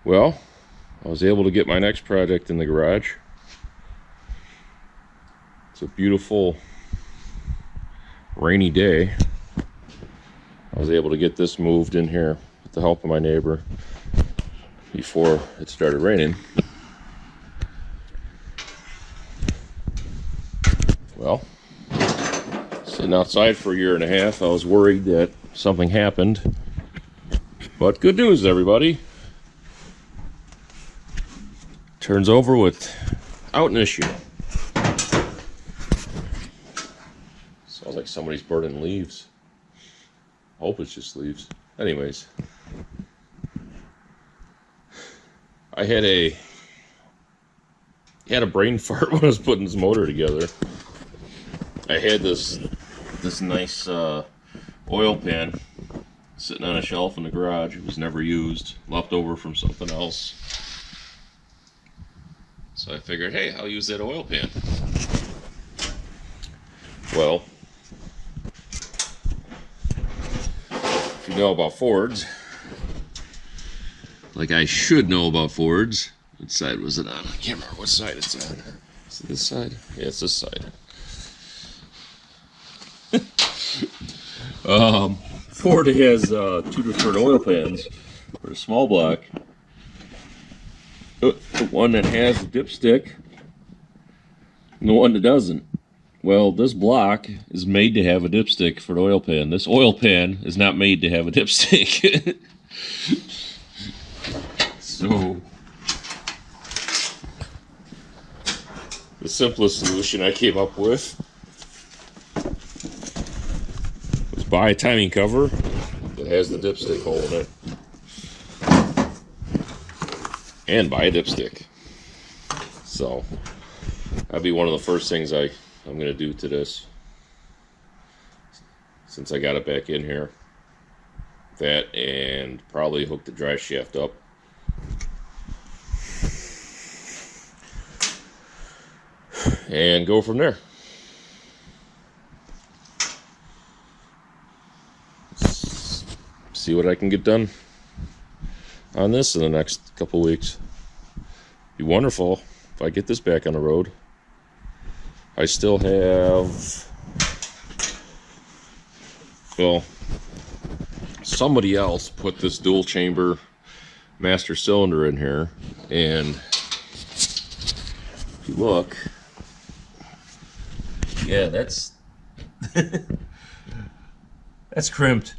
Well, I was able to get my next project in the garage. It's a beautiful rainy day. I was able to get this moved in here with the help of my neighbor before it started raining. Well, sitting outside for a year and a half, I was worried that something happened. But good news, everybody. Turns over without an issue. Sounds like somebody's burning leaves. Hope it's just leaves. Anyways, I had a brain fart when I was putting this motor together. I had this nice oil pan sitting on a shelf in the garage. It was never used, left over from something else. So I figured, hey, I'll use that oil pan. Well, if you know about Fords, like I should know about Fords, what side was it on? I can't remember what side it's on. Is it this side? Yeah, it's this side. Ford has two different oil pans for the small block. The one that has the dipstick and the one that doesn't. Well, this block is made to have a dipstick for the oil pan. This oil pan is not made to have a dipstick. So the simplest solution I came up with was buy a timing cover that has the dipstick hole in it. And buy a dipstick. So that'd be one of the first things I'm going to do to this, since I got it back in here. That, and probably hook the drive shaft up. And go from there. See what I can get done on this in the next couple weeks. Be wonderful if I get this back on the road. I still have, well, somebody else put this dual chamber master cylinder in here, and if you look, yeah, that's that's crimped.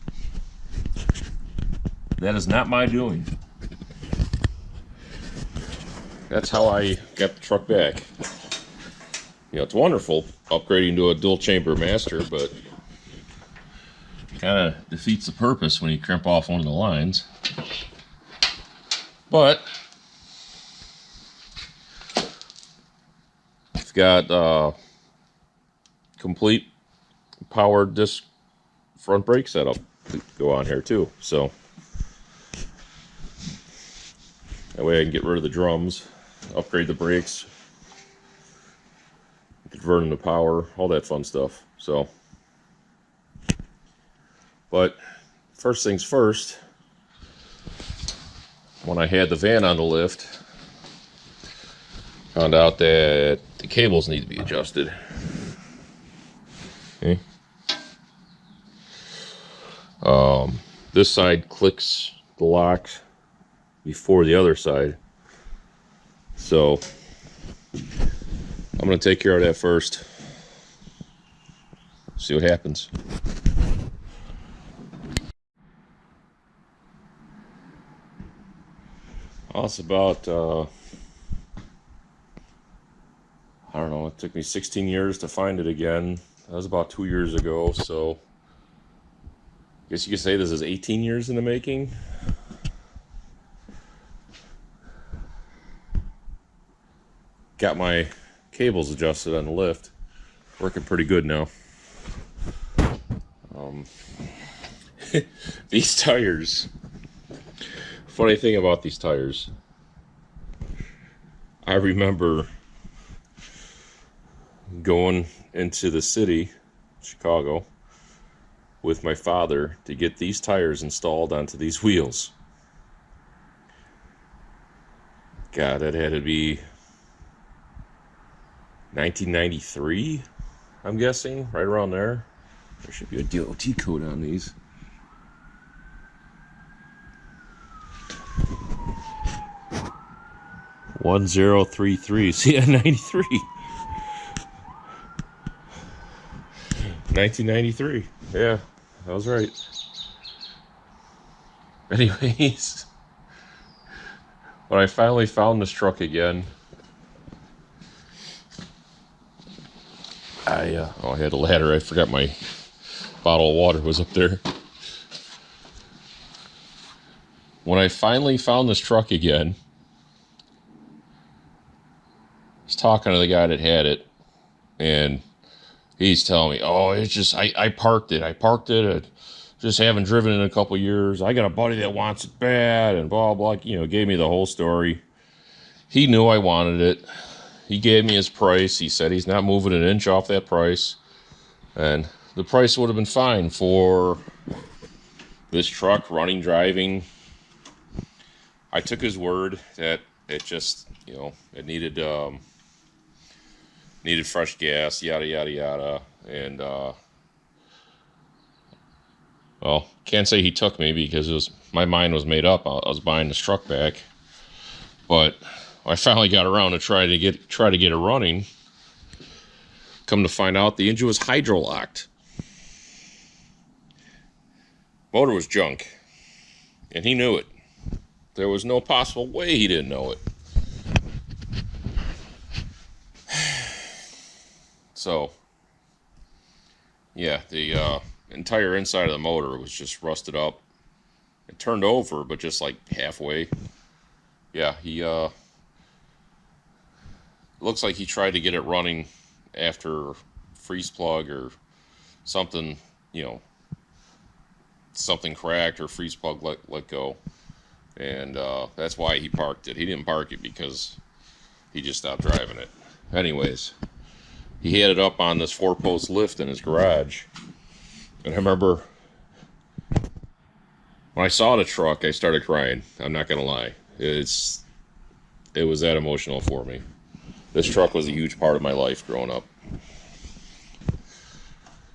That is not my doing. That's how I got the truck back. You know, it's wonderful upgrading to a dual chamber master, but kind of defeats the purpose when you crimp off one of the lines. But it's got complete power disc front brake setup to go on here too, so that way I can get rid of the drums, upgrade the brakes, convert them to power, all that fun stuff. So, but first things first, when I had the van on the lift, found out that the cables need to be adjusted. Okay. This side clicks the locks before the other side, so I'm going to take care of that first. See what happens. Well, it's about I don't know, it took me 16 years to find it again. That was about 2 years ago, so I guess you could say this is 18 years in the making. Got my cables adjusted on the lift. Working pretty good now. These tires. Funny thing about these tires, I remember going into the city, Chicago, with my father to get these tires installed onto these wheels. God, that had to be 1993, I'm guessing, right around there. There should be a DOT code on these. "1033." See, 93. 1993. Yeah, I was right. Anyways, when I finally found this truck again, I had a ladder. I forgot my bottle of water was up there. When I finally found this truck again, I was talking to the guy that had it, and he's telling me, "Oh, it's just I parked it. I just haven't driven it in a couple years. I got a buddy that wants it bad," and blah blah. Gave me the whole story. He knew I wanted it. He gave me his price. He said he's not moving an inch off that price, and the price would have been fine for this truck running, driving. I took his word that it just, it needed fresh gas, yada yada yada, and well, can't say he took me because my mind was made up. I was buying this truck back, but I finally got around to try to get it running. Come to find out, the engine was hydro-locked. Motor was junk, and he knew it. There was no possible way he didn't know it. So, yeah, the entire inside of the motor was just rusted up. It turned over, but just like halfway. Yeah, he looks like he tried to get it running after freeze plug or something, something cracked or freeze plug let go. And that's why he parked it. He didn't park it because he just stopped driving it. Anyways, he had it up on this 4-post lift in his garage. And I remember when I saw the truck, I started crying. I'm not going to lie. It was that emotional for me. This truck was a huge part of my life growing up.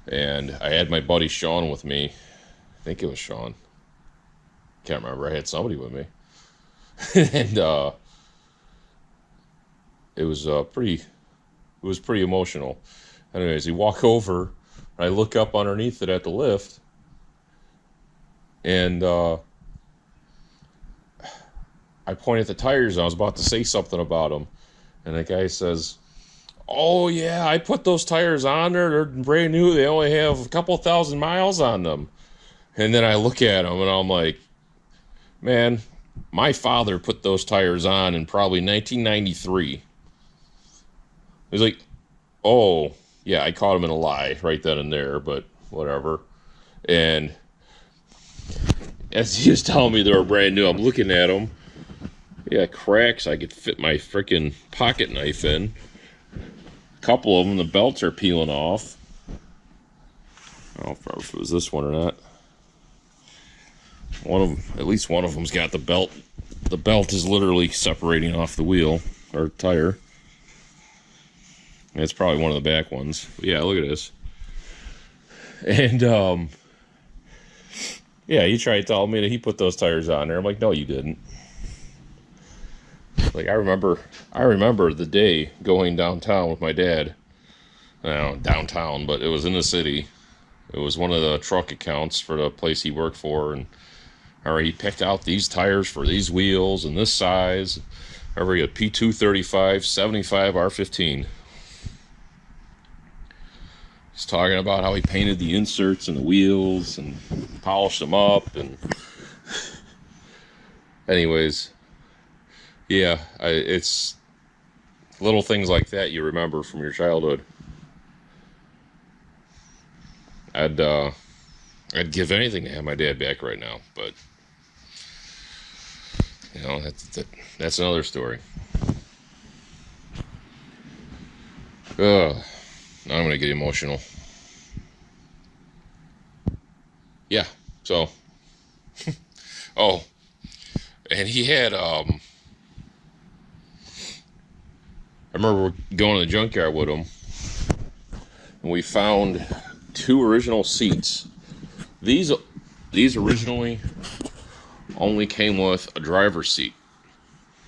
And I had my buddy Sean with me. I think it was Sean. Can't remember. I had somebody with me. And it was pretty emotional. Anyways, we walk over, and I look up underneath it at the lift, and I point at the tires, and I was about to say something about them, and the guy says, "Oh yeah, I put those tires on there. They're brand new. They only have a couple thousand miles on them." And then I look at them, and I'm like, man, my father put those tires on in probably 1993. He's like, "Oh, yeah, I caught him in a lie right then and there, but whatever." And as he was telling me they were brand new, I'm looking at them. Yeah, cracks I could fit my freaking pocket knife in. A couple of them, the belts are peeling off. I don't know if it was this one or not. At least one of them's got the belt. The belt is literally separating off the wheel or tire. It's probably one of the back ones. But yeah, look at this. And yeah, he tried telling me that he put those tires on there. I'm like, no, you didn't. Like I remember the day going downtown with my dad. Downtown, but it was in the city. It was one of the truck accounts for the place he worked for, and he picked out these tires for these wheels and this size. Remember, he had P235 75 R15. He's talking about how he painted the inserts and the wheels and polished them up. And anyways, yeah, it's little things like that you remember from your childhood. I'd give anything to have my dad back right now, but that's another story. Now I'm gonna get emotional. Yeah, so oh, and he had remember going to the junkyard with him, and we found 2 original seats. These originally only came with a driver's seat.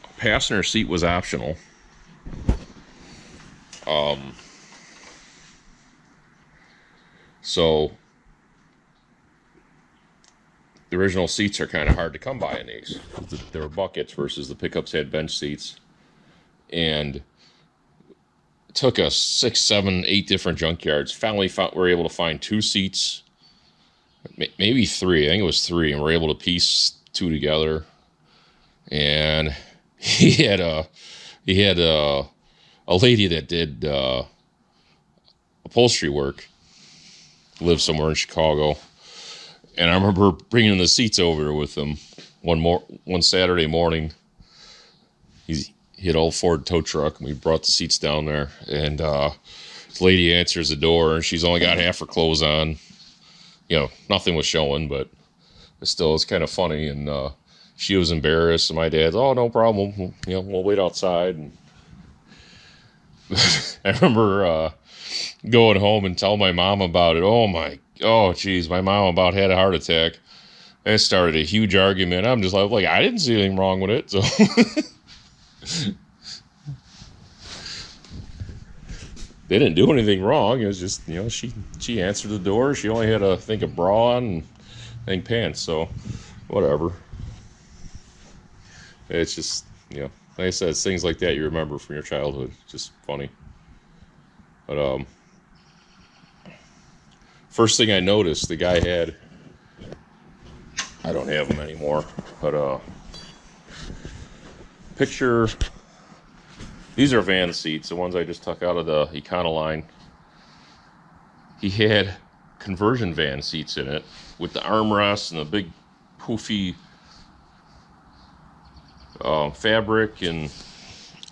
A passenger seat was optional. So the original seats are kind of hard to come by in these. They were buckets versus the pickups had bench seats. And it took us 6, 7, 8 different junkyards. Finally we were able to find 2 seats, maybe 3. I think it was 3, and we were able to piece 2 together. And he had a lady that did upholstery work, lived somewhere in Chicago, and I remember bringing the seats over with him one Saturday morning. He had an old Ford tow truck, and we brought the seats down there, and this lady answers the door, and she's only got half her clothes on. You know, nothing was showing, but still, it's kind of funny. And she was embarrassed, and my dad's, oh, no problem. You know, we'll wait outside. And I remember going home and telling my mom about it. Oh, geez, my mom about had a heart attack. It started a huge argument. I'm just like, I didn't see anything wrong with it. So they didn't do anything wrong. It was just, you know, she answered the door. She only had a bra on and pants. So whatever. It's just, you know, like I said, it's things like that you remember from your childhood. It's just funny. But first thing I noticed, the guy had, I don't have them anymore, but picture, these are van seats, the ones I just took out of the Econoline. He had conversion van seats in it with the armrests and the big poofy fabric, and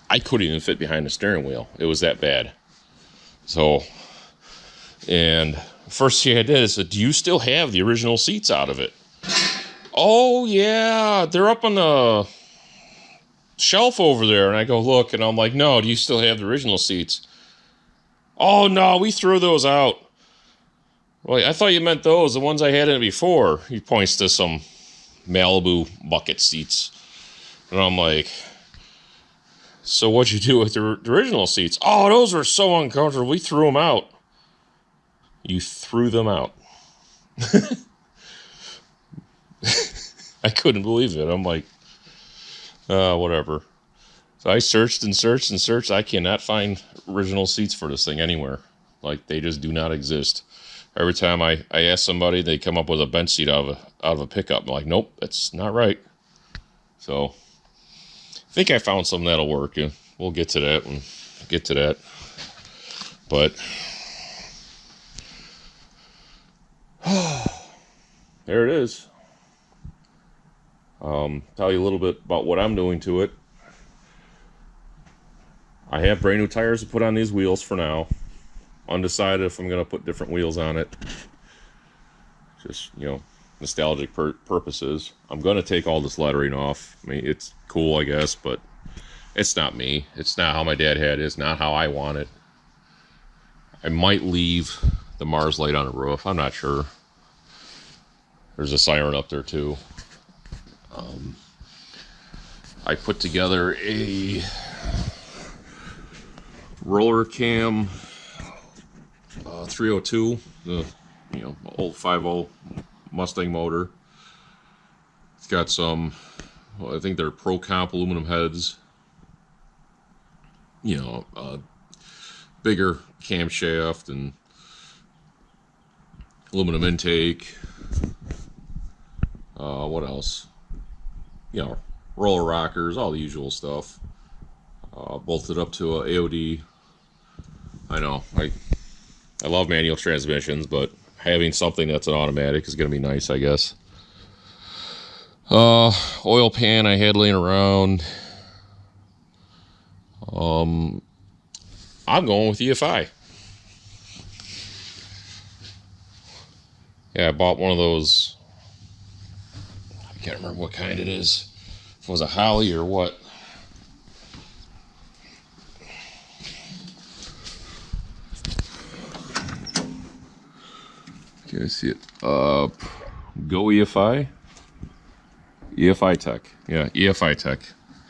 I couldn't even fit behind the steering wheel. It was that bad. So, and first thing I did is said, do you still have the original seats out of it? Oh, yeah, they're up on the shelf over there. And I go, look, and I'm like, no, do you still have the original seats? Oh, no, we threw those out. Well, I thought you meant those, the ones I had in it before. He points to some Malibu bucket seats. And I'm like, so what'd you do with the original seats? Oh, those were so uncomfortable. We threw them out. You threw them out. I couldn't believe it. I'm like, whatever. So I searched and searched and searched. I cannot find original seats for this thing anywhere. Like, they just do not exist. Every time I ask somebody, they come up with a bench seat out of a pickup. I'm like, nope, that's not right. So I think I found something that'll work. And we'll get to that and get to that. But there it is. Tell you a little bit about what I'm doing to it. I have brand new tires to put on these wheels for now. Undecided if I'm going to put different wheels on it. Just, you know, nostalgic purposes. I'm going to take all this lettering off. I mean, it's cool, I guess, but it's not me. It's not how my dad had it. It's not how I want it. I might leave the Mars light on the roof. I'm not sure. There's a siren up there, too. I put together a roller cam 302, the old 5.0 Mustang motor. It's got some, well, I think they're Pro Comp aluminum heads. Bigger camshaft and aluminum intake. What else? Roller rockers, all the usual stuff. Bolted up to a AOD. I know, I love manual transmissions, but having something that's an automatic is going to be nice, I guess. Oil pan I had laying around. I'm going with EFI. Yeah, I bought one of those. I can't remember what kind it is. If it was a Holly or what. Can I see it? Go EFI? EFI Tech. Yeah, EFI Tech.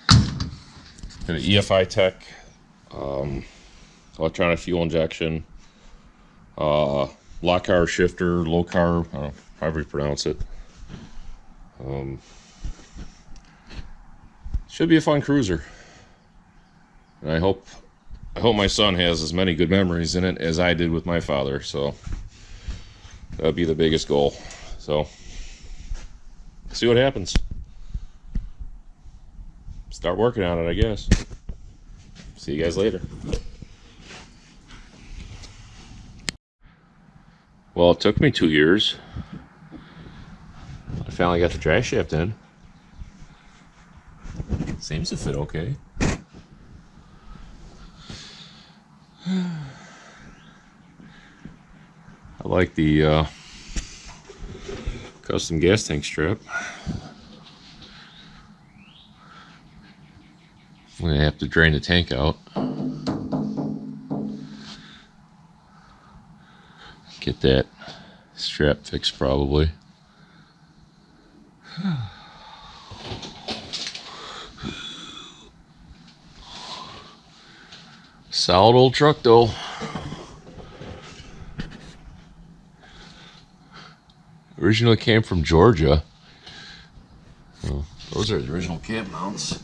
Got an EFI Tech. Electronic fuel injection. Lock car shifter, low car, I don't know, however you pronounce it. Should be a fun cruiser. And I hope my son has as many good memories in it as I did with my father, so that'd be the biggest goal. So see what happens. Start working on it, I guess. See you guys later. Well, it took me 2 years. I finally got the drive shaft in. Seems to fit okay. I like the custom gas tank strap. I'm gonna have to drain the tank out. Get that strap fixed probably. Solid old truck though. Originally came from Georgia. Well, those are the original cab mounts,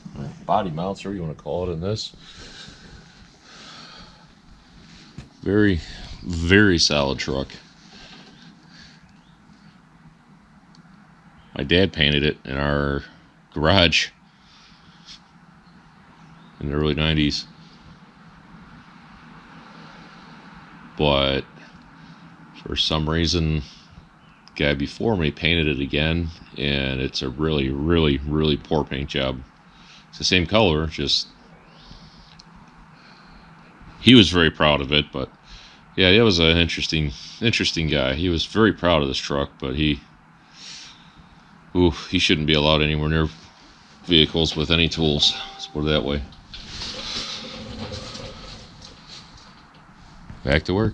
body mounts, or you want to call it in this. Very, very solid truck. My dad painted it in our garage in the early 90s. But for some reason, the guy before me painted it again, and it's a really, really, really poor paint job. It's the same color, just he was very proud of it. But yeah, it was an interesting guy. He was very proud of this truck, but he shouldn't be allowed anywhere near vehicles with any tools. Let's put it that way. Back to work.